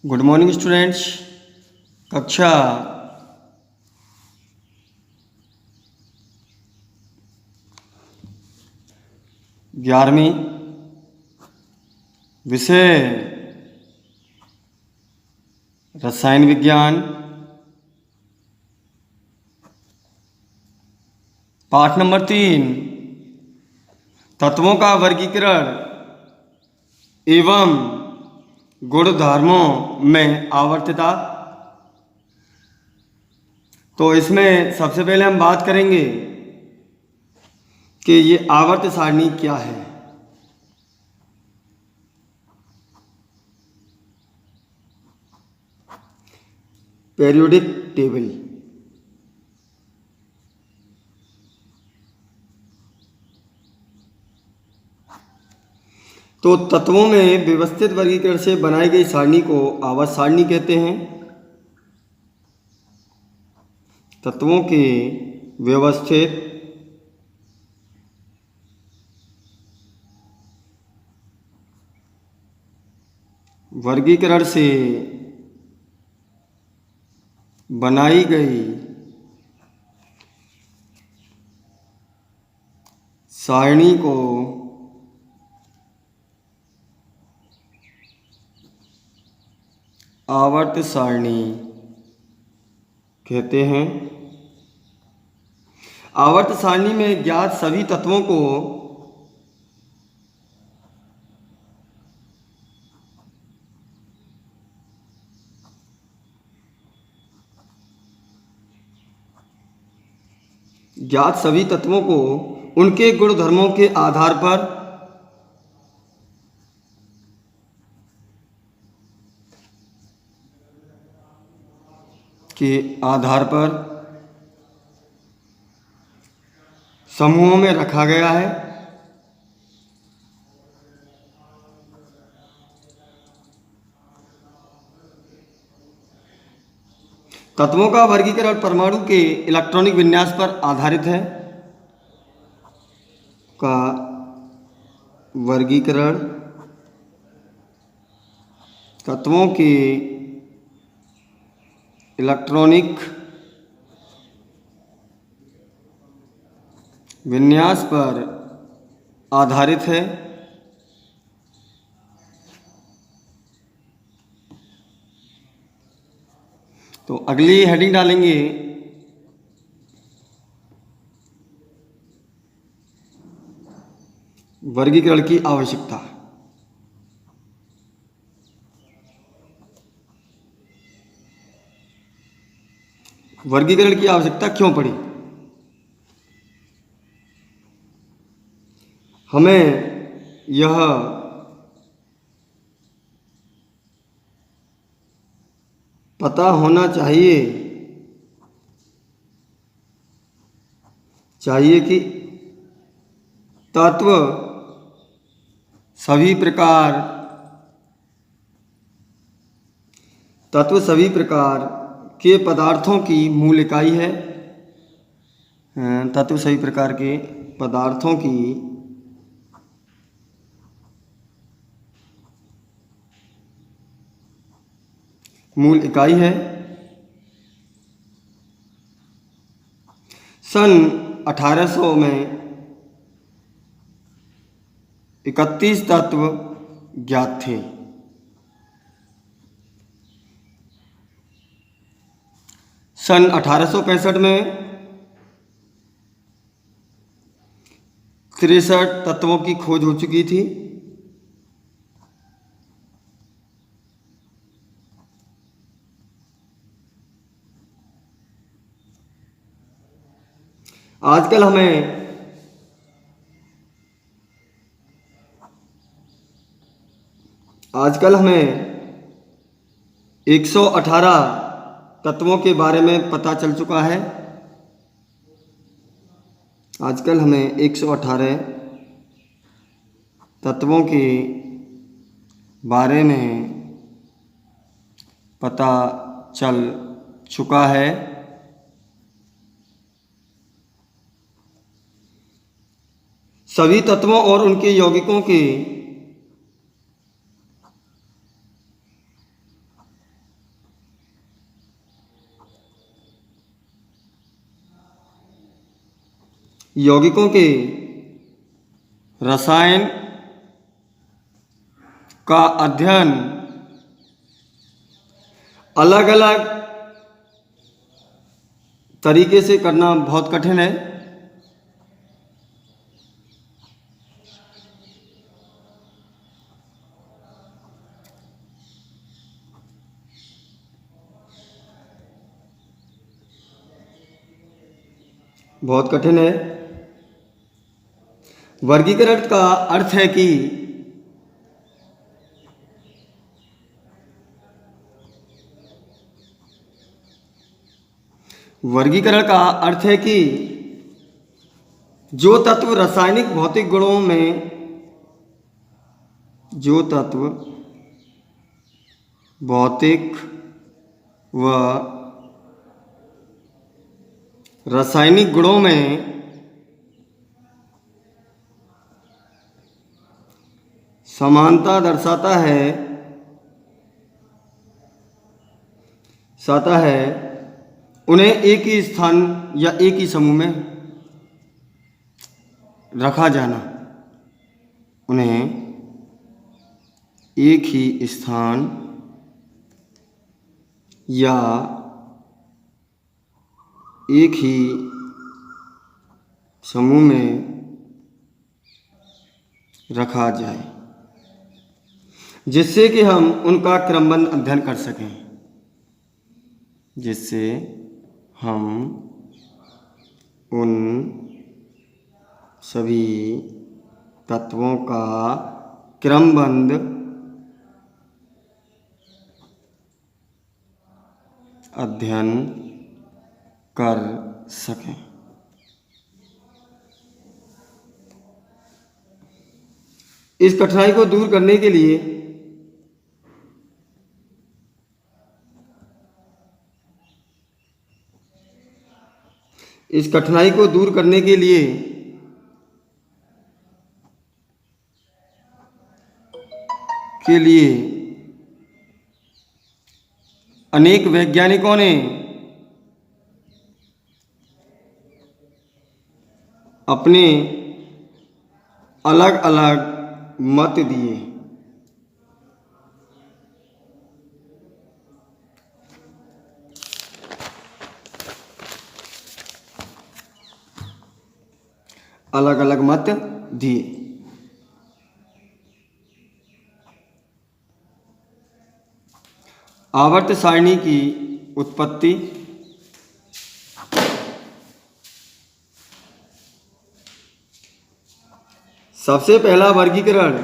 Good morning students. कक्षा 11वीं विषय रसायन विज्ञान, पाठ नंबर 3, तत्वों का वर्गीकरण एवं गुणधर्मों में आवर्तता। तो इसमें सबसे पहले हम बात करेंगे कि ये आवर्त सारणी क्या है। Periodic table. तो तत्वों में व्यवस्थित वर्गीकरण से बनाई गई सारणी को आवर्त सारणी कहते हैं। तत्वों के व्यवस्थित वर्गीकरण से बनाई गई सारणी को आवर्त सारणी कहते हैं। आवर्त सारणी में ज्ञात सभी तत्वों को उनके गुणधर्मों के आधार पर समूहों में रखा गया है। तत्वों का वर्गीकरण परमाणु के इलेक्ट्रॉनिक विन्यास पर आधारित है। का वर्गीकरण तत्वों के इलेक्ट्रॉनिक विन्यास पर आधारित है। तो अगली हेडिंग डालेंगे वर्गीकरण की आवश्यकता। वर्गीकरण की आवश्यकता क्यों पड़ी? हमें यह पता होना चाहिए कि तत्व सभी प्रकार के पदार्थों की मूल इकाई है। तत्व सभी प्रकार के पदार्थों की मूल इकाई है। सन 1800 में 31 तत्व ज्ञात थे। सन 1865 में 63 तत्वों की खोज हो चुकी थी। आजकल हमें 118 तत्वों के बारे में पता चल चुका है। आजकल हमें 118 तत्वों के बारे में पता चल चुका है। सभी तत्वों और उनके यौगिकों के यौगिकों के रसायन का अध्ययन अलग अलग तरीके से करना बहुत कठिन है। बहुत कठिन है। वर्गीकरण का अर्थ है कि वर्गीकरण का अर्थ है कि जो तत्व रासायनिक भौतिक गुणों में जो तत्व भौतिक व रासायनिक गुणों में समानता दर्शाता है उन्हें एक ही स्थान या एक ही समूह में रखा जाना। उन्हें एक ही स्थान या एक ही समूह में रखा जाए, जिससे कि हम उनका क्रमबद्ध अध्ययन कर सकें, जिससे हम उन सभी तत्वों का क्रमबद्ध अध्ययन कर सकें। इस कठिनाई को दूर करने के लिए अनेक वैज्ञानिकों ने अपने अलग अलग मत दिए। अलग अलग मत दिए। आवर्त सारणी की उत्पत्ति, सबसे पहला वर्गीकरण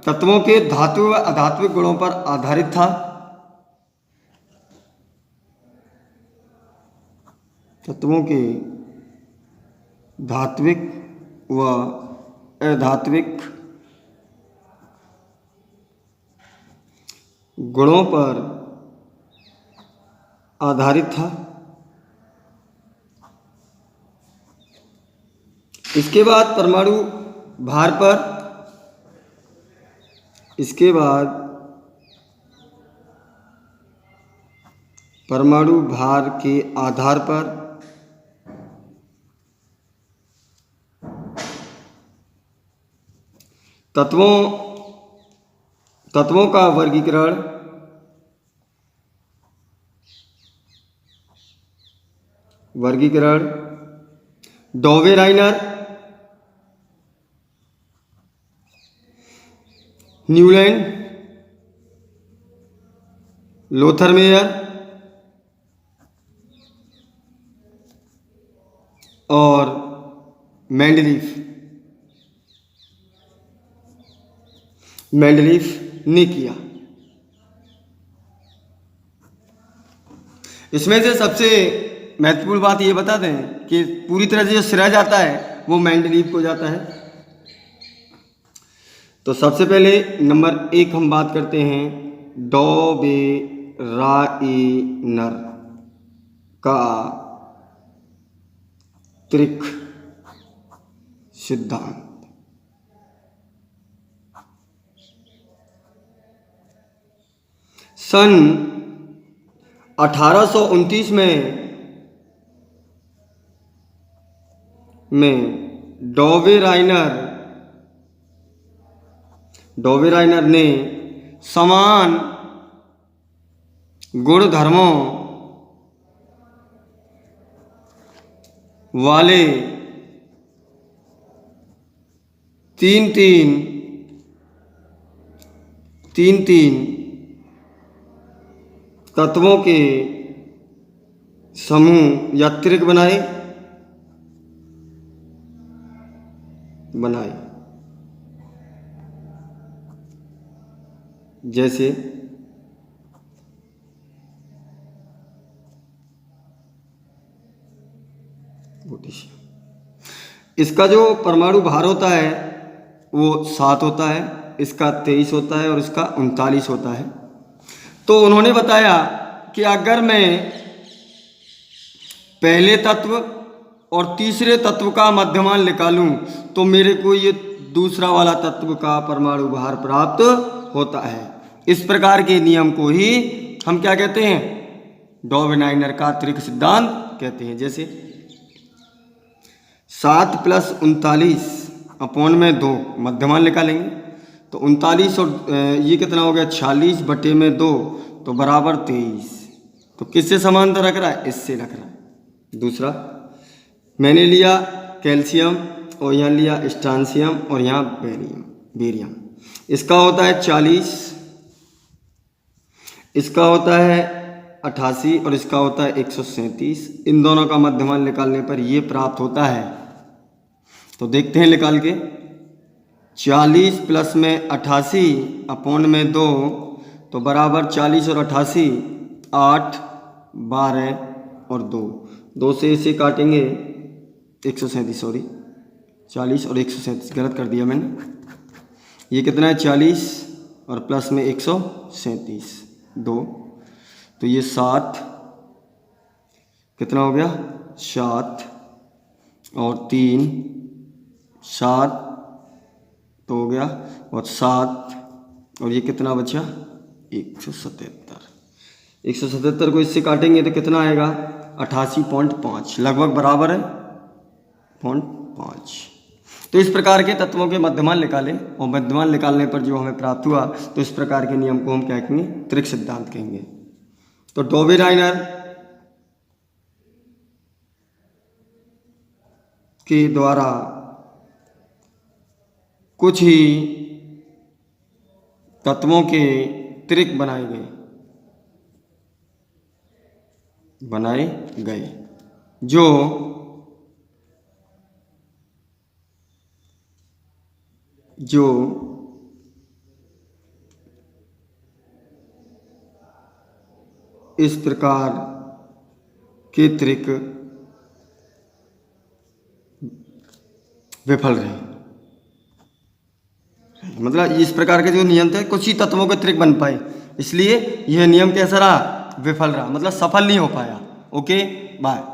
तत्वों के धातु व अधात्विक गुणों पर आधारित था। तत्वों के धात्विक व अधात्विक गुणों पर आधारित था। इसके बाद परमाणु भार के आधार पर तत्वों का वर्गीकरण डॉवेराइनर, न्यूलैंड, लोथरमेयर और मेंडलीफ ने किया। इसमें से सबसे महत्वपूर्ण बात ये बता दें कि पूरी तरह से जो श्रेय जाता है वो मेंडलीफ को जाता है। तो सबसे पहले नंबर 1 हम बात करते हैं डॉवेराइनर का त्रिक सिद्धांत। सन 1829 में डोवेराइनर ने समान गुणधर्मों वाले तीन तत्वों के समूह या त्रिक बनाए। जैसे इसका जो परमाणु भार होता है वो 7 होता है, इसका 23 होता है और इसका 39 होता है। तो उन्होंने बताया कि अगर मैं पहले तत्व और तीसरे तत्व का मध्यमान निकालूं तो मेरे को ये दूसरा वाला तत्व का परमाणु भार प्राप्त होता है। इस प्रकार के नियम को ही हम क्या कहते हैं? डोवेराइनर का त्रिक सिद्धांत कहते हैं। जैसे 7 + 39 अपॉन में 2 मध्यमान निकालेंगे तो 39 और ये कितना हो गया 46/2 तो बराबर 23। तो किससे समांतर रख रहा है? इससे रख रहा है। दूसरा मैंने लिया कैल्शियम और यहाँ लिया स्ट्रांसियम और यहाँ बेरियम। इसका होता है 40, इसका होता है 88 और इसका होता है 137। इन दोनों का मध्यमान निकालने पर ये प्राप्त होता है। तो देखते हैं निकाल के। 40 + में 88 अपॉन में 2 तो बराबर 40 और 88 8, 12 और 2 से इसे काटेंगे 137, सॉरी 40 और 137 गलत कर दिया मैंने। ये कितना है 40 और प्लस में 137 2 तो ये 7 कितना हो गया 7 और 3 7 तो हो गया और 7 और ये कितना बचा 177 को इससे काटेंगे तो कितना आएगा 88.5 लगभग बराबर है 0.5। तो इस प्रकार के तत्वों के मध्यमान निकालें और मध्यमान निकालने पर जो हमें प्राप्त हुआ तो इस प्रकार के नियम को हम क्या कहेंगे त्रिक सिद्धांत कहेंगे। तो डोवेराइनर के द्वारा कुछ ही तत्वों के त्रिक बनाए गए जो इस प्रकार के त्रिक विफल रहे। मतलब इस प्रकार के जो नियम थे कुछ ही तत्वों के त्रिक बन पाए, इसलिए यह नियम कैसा रहा विफल रहा, मतलब सफल नहीं हो पाया। Okay bye.